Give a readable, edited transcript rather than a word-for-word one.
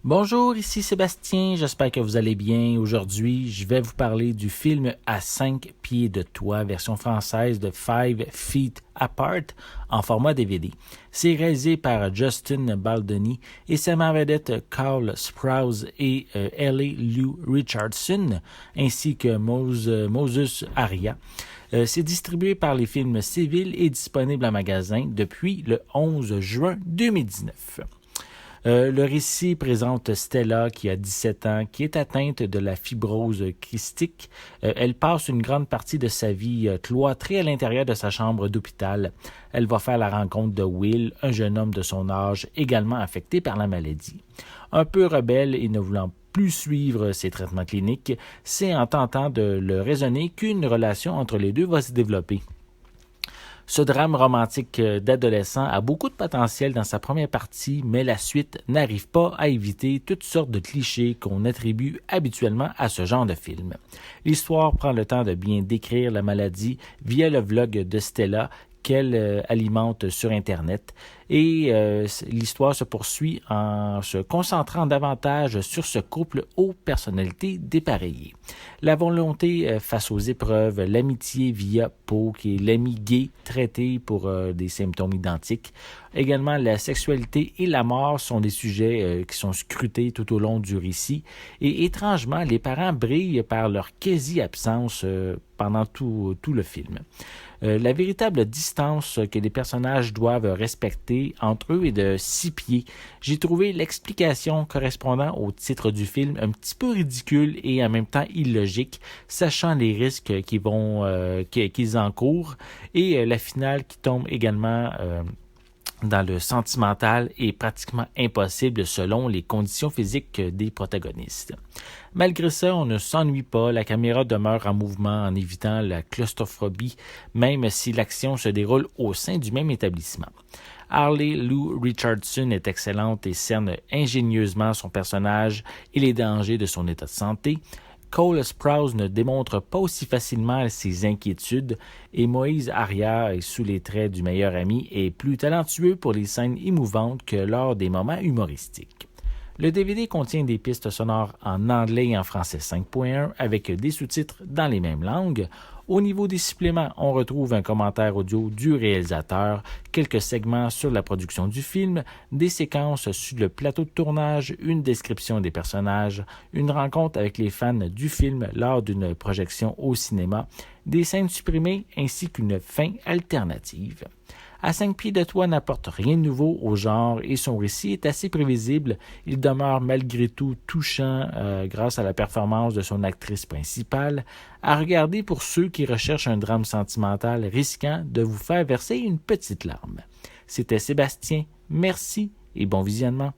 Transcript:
Bonjour, ici Sébastien, j'espère que vous allez bien. Aujourd'hui, je vais vous parler du film À 5 pieds de toi, version française de 5 Feet Apart, en format DVD. C'est réalisé par Justin Baldoni et sa vedette Carl Sprouse et Ellie Lou Richardson, ainsi que Moses Aria. C'est distribué par les films Civils et disponible en magasin depuis le 11 juin 2019. Le récit présente Stella qui a 17 ans, qui est atteinte de la fibrose kystique. Elle passe une grande partie de sa vie cloîtrée à l'intérieur de sa chambre d'hôpital. Elle va faire la rencontre de Will, un jeune homme de son âge, également affecté par la maladie. Un peu rebelle et ne voulant plus suivre ses traitements cliniques, c'est en tentant de le raisonner qu'une relation entre les deux va se développer. Ce drame romantique d'adolescent a beaucoup de potentiel dans sa première partie, mais la suite n'arrive pas à éviter toutes sortes de clichés qu'on attribue habituellement à ce genre de film. L'histoire prend le temps de bien décrire la maladie via le vlog de Stella qu'elle alimente sur Internet. Et l'histoire se poursuit en se concentrant davantage sur ce couple aux personnalités dépareillées. La volonté face aux épreuves, l'amitié via Poe, qui est l'ami gay traité pour des symptômes identiques. Également, la sexualité et la mort sont des sujets qui sont scrutés tout au long du récit. Et étrangement, les parents brillent par leur quasi-absence pendant tout le film. La véritable distance que les personnages doivent respecter entre eux est de 6 pieds. J'ai trouvé l'explication correspondant au titre du film un petit peu ridicule et en même temps illogique, sachant les risques qu'ils encourent, et la finale qui tombe également dans le sentimental est pratiquement impossible selon les conditions physiques des protagonistes. Malgré ça, on ne s'ennuie pas, la caméra demeure en mouvement en évitant la claustrophobie, même si l'action se déroule au sein du même établissement. Harley Lou Richardson est excellente et cerne ingénieusement son personnage et les dangers de son état de santé. Cole Sprouse ne démontre pas aussi facilement ses inquiétudes et Moïse Aria, sous les traits du meilleur ami, est plus talentueux pour les scènes émouvantes que lors des moments humoristiques. Le DVD contient des pistes sonores en anglais et en français 5.1 avec des sous-titres dans les mêmes langues. Au niveau des suppléments, on retrouve un commentaire audio du réalisateur, quelques segments sur la production du film, des séquences sur le plateau de tournage, une description des personnages, une rencontre avec les fans du film lors d'une projection au cinéma, des scènes supprimées ainsi qu'une fin alternative. À 5 pieds de toi n'apporte rien de nouveau au genre et son récit est assez prévisible. Il demeure malgré tout touchant grâce à la performance de son actrice principale, à regarder pour ceux qui recherchent un drame sentimental risquant de vous faire verser une petite larme. C'était Sébastien, merci et bon visionnement.